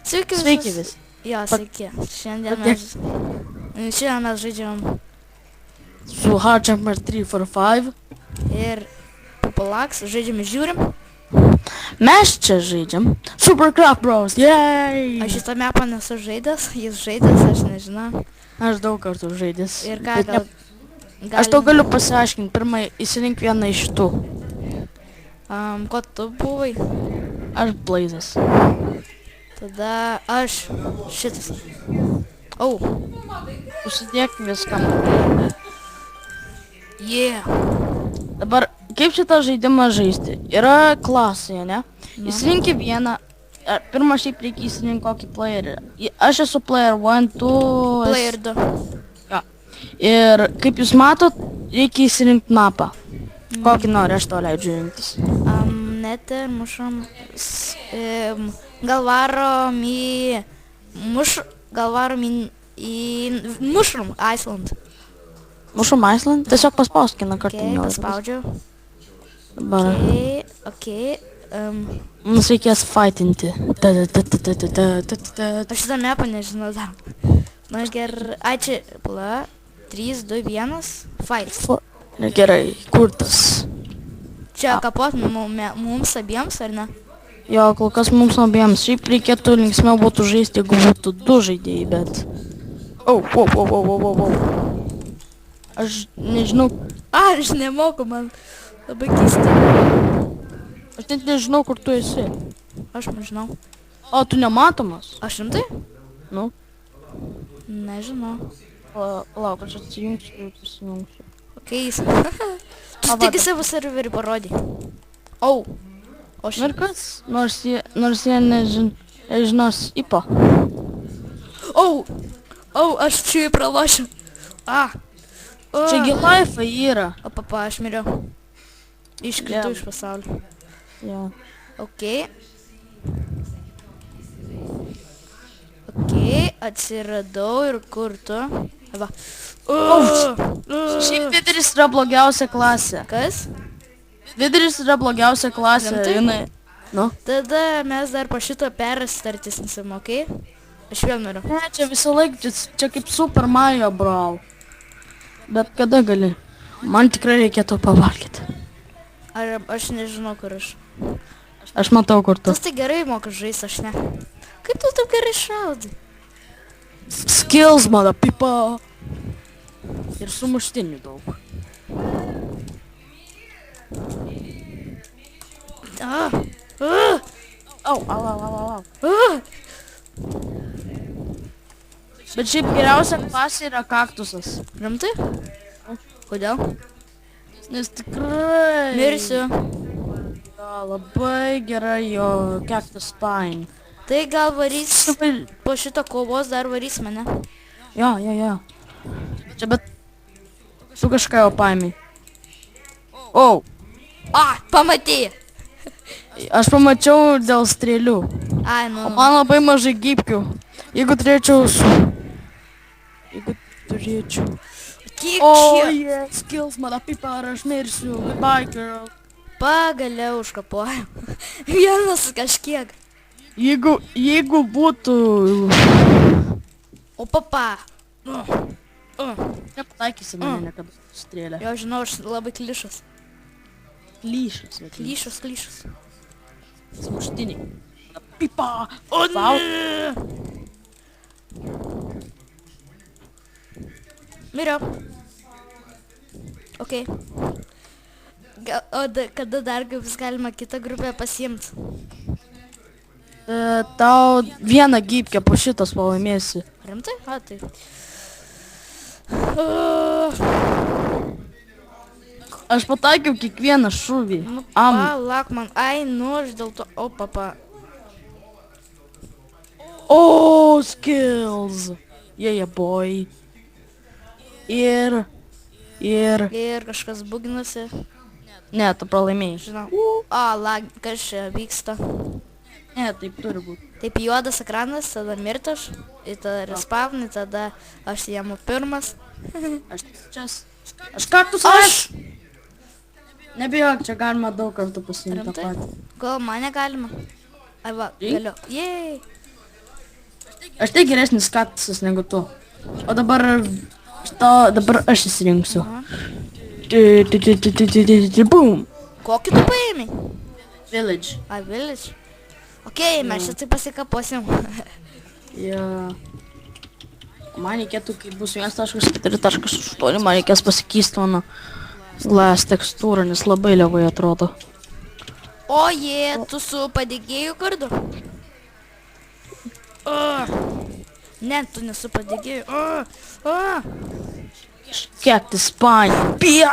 Sveiki visi. Jo, sveiki. Šiandien mes žaidžiam Su Hardjumper 345. ir Pupalax, žaidžiam ir žiūrim. Mes čia žaidžiam Supercraft Bros. Yay! Aš šitą mapą nesu žaidęs, jis žaidęs, aš nežinau. Aš daug kartų žaidęs. Ir ką Bet aš tau galiu pasiaiškinti. Pirmai įsirink vieną iš šitų. Ko tu buvai? Aš Blazas. Tada aš šitas. Au. Užsidėk viską. Yeah. Dabar, kaip šitą žaidimą žaisti? Yra klasėje, ne? Įsirinki vieną. Pirmą šiaip reikia įsirinkti kokį playerį. Aš esu player 1, tu... Player 2. Ja. Ir kaip jūs matot, reikia įsirinkti mapą. Kokį nori, aš to leidžiu rinktis. Net mušam... Gal varom į... Gal varom į... Mushroom Island. Mushroom Island? Tiesiog paspausk vieną kartą. Okay, paspaudžiau. Dabar. Okay. Mums reikės fightinti. Aš šitą mapą nežinau dar. Na gerai. Ai čia. 3, 2, 1. Fight. Gerai, kur tas? Čia kapot mums abiems, ar ne? Jo, kol kas mums abiems. Šiaip reikėtų linksmiau būtų žaisti, jeigu būtų du žaidėjai, bet... Aš nežinau... Aš nemoku, man labai keista. Aš net nežinau, kur tu esi. Aš nežinau. O, tu nematomas? Aš rimtai? Nu. Nežinau. Lauk, aš atsijungsiu ir prisijungsiu. Keista. Tu tik į savo serverį parodį. Au. O Ir kas? Nors jie nežinos IPA. Au. Au, aš čia pralošiu. Čiagi life yra. O papa, aš miriau. Iškritau iš pasaulio. Jo. Ok, atsiradau ir kur tu? Va. Šiaip Viduris yra blogiausia klasė. Kas? Viduris yra blogiausia klasė. Rimtai? Nu? Tada mes dar po šito perstartysim, ok? Aš vėl noriu. Ne, čia visą laiką, čia kaip Super Mario Brawl. Bet kada gali? Man tikrai reikėtų pavalgyti. Aš nežinau, kur aš. Aš matau, kur tu. Tas tai gerai moka žaisti, aš ne. Kaip tu taip gerai šaudai? Skills, mano pipa. Ir sumuštinių daug. Au. Bet šiaip geriausia klasė yra kaktusas. Rimtai? Kodėl? Nes tikrai... Mirsiu. Ja, labai gerai jo cactus spine. Tai gal varys, po šito kovos dar varys mane. Jo. Čia bet... Tu kažką jau paėmė. O! Pamatė! Aš pamačiau dėl strėlių. Ai, nu. O man labai mažai gypkių. Jeigu turėčiau... Kiek yeah, skills, mano pipa, ar aš mirsiu. Goodbye, girl. Pagaliau užkapoju. Vienas kažkiek. Jeigu būtų... O papa. Nepataikysi mane niekada strėlę. Jo, žinau, aš labai klišas. Klišas. Klišas. Smuštiniai. Pipa. O ne! Miriau. Ok. Kada dar vis galima kitą grupę pasiimti? Tau vieną gypkę po šitas palaimėsi. Rimtai? Tai. Aš pataikiau kiekvieną šūvį. Palauk man. Aš dėl to... O, papa. O, skills. Yeah, boy. Ir kažkas buginasi. Ne, tu pralaimėjai. Žinau. Kas čia vyksta? Ne, taip turi būti. Taip juodas ekranas, tada mirtas, tada respawnai, tada aš jėmu pirmas. Aš kaktusas! Nebijok, čia galima daug kartų pasiimti tą patį. Gal mane galima? Ai va, galiu. Jej! Aš tai geresnis kaktusas negu tu. O dabar aš įsirinksiu. Boom. Kokį tu paėmė? Village. A, village. Okei, mes čia tai pasikaposim. Ja. Man reikėtų, kai bus 1.4.8, man reikės pasikeisti mano glass tekstūrą, nes labai levai atrodo. O jie, tu su padėgėjų kardu? Ne, tu nesu padėgėjų. Kiek tai spanį.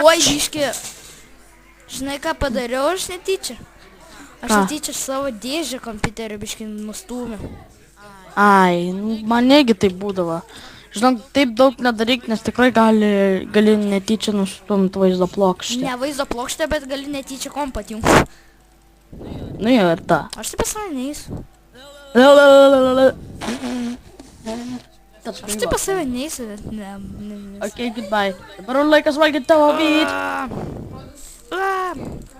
Oi, biški. Žinai, ką padariau aš netyčia? Aš Ką? netyčia savo dėžę kompiuterio biški nustūmiau. Ai, man negi tai būdavo. Žinok, taip daug nedaryk, nes tikrai gali netyčia nustumti vaizdo plokštę. Ne vaizdo plokštę, bet gali netyčia kompą atjungti. Nu jau ir ta. Aš taip pas save neįsiu. Aš taip pas save neįsiu. Ok, goodbye. Dabar laikas valgyti tavo vyt.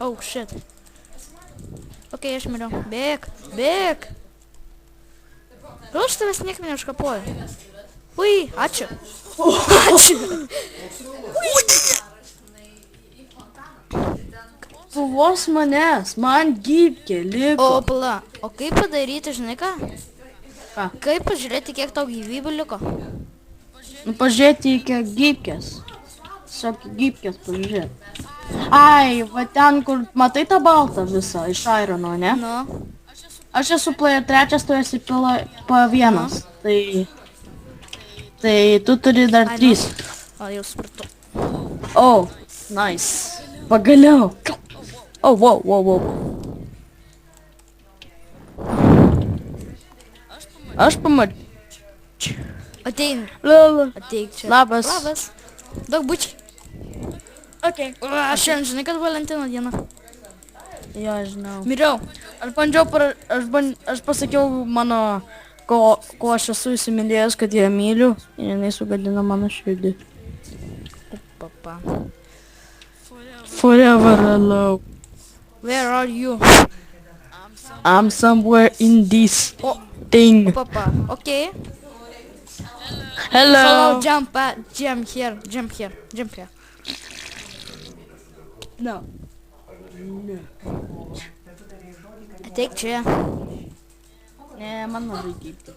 Oh, shit. Ok, aš miriau. Bėk, bėk. Gal aš tavęs niek neužkapoju? Ui, ačiū. Ačiū. Tu vos manęs, man gyvkė liko. O, pala, o kaip padaryti, žinai ką? Ką? Kaip pažiūrėti, kiek tau gyvybių liko? Nu pažiūrėti į kiek gyvkės. Tiesiog į gyvkės pažiūrėti. Ai, va ten, kur matai tą baltą visą iš Irono, ne? Nu, Aš esu player 3, tu esi P1. Tai tu turi dar 3. o jau supratau. Oh, nice. Pagaliau. Oh, wow. Aš pamačiau. Atein, Lala. ateik čia. Labas. Labas. Daug bučiai. Okay. Aš šiandien žinai, kad Valentino diena. Jo, žinau. Miriau. Aš bandžiau, aš pasakiau mano, ko aš esu įsimylėjęs, kad ją myliu. Ir jinai sugadino mano širdį. Papa. Forever alone. Where are you? I'm somewhere in this O, thing. papa. Okay. Hello. Hello, jump here. No. Ateik čia. Ne, man mažai gyvti.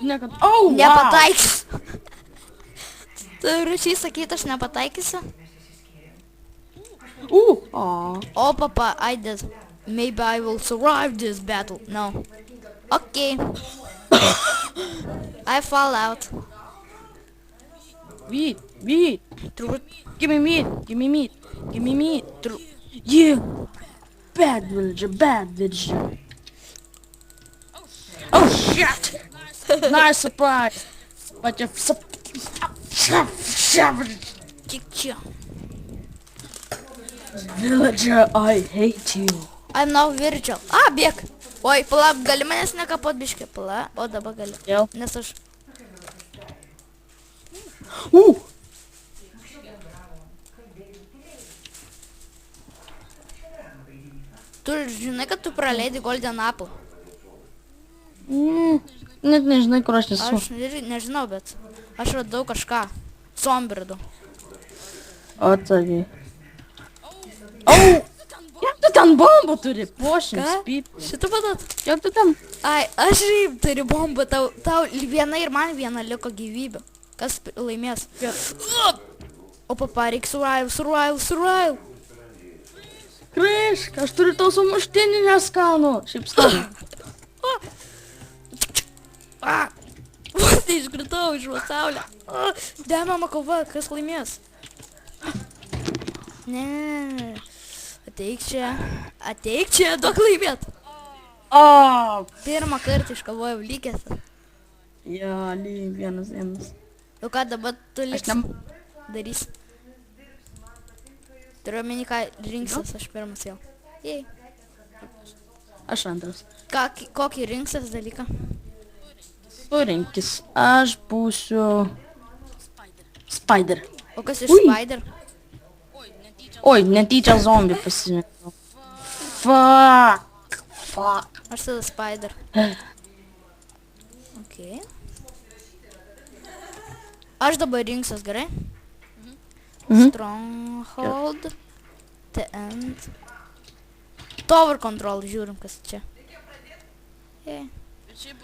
Ne, kad... Oh, wow. Nepataikys. Tu rašiai sakyt, aš nepataikysiu? Aw. O, papa, I did. Maybe I will survive this battle. No. Okay. I fall out. Meat. Truth. Give me meat. Yeah. Bad villager. Oh, shit. Nice surprise. But you're Tik čia. Villager, I hate you. I'm now Virgil. Bėk. Oi, palauk, gali manęs nekapot biškį. Pala, o dabar gali. Jau. Nes aš... Tu žinai, kad tu praleidai Golden Apple. Net nežinai, kur aš esu. Aš nežinau, bet aš radau kažką. Zombį radau. O, taigi. Oh! Jak tu ten bombų turi? Pošim, spyp. Šitą patat? Jak tu ten? Ai, aš žinai, turiu bombą. Tau viena ir man viena liko gyvybė. Kas laimės? O papa, reik survive. Krišk, aš turiu tau sumuštinį neskanų. Šiaip skanų. Vos neiškritau iš pasaulio. Demama kova, kas laimės? Ne. Ateik čia, duok laimėt. O! Pirmą kartą iškovojau lygęs. Jo, lyg 1-1. Nu ką, dabar tu Aš liks darys. Turiu omeny, ką rinksies, aš pirmas jau. Jei. Aš antras. Kokį rinksies dalyką? Surinkis. Aš būsiu... Spider. O kas iš Ui. Spider? Oi, netyčia zombį pasirinkau. Fuck. Aš tada Spider. Okay. Aš dabar rinksiuos, gerai? Stronghold. The end. Tower control, žiūrim kas čia.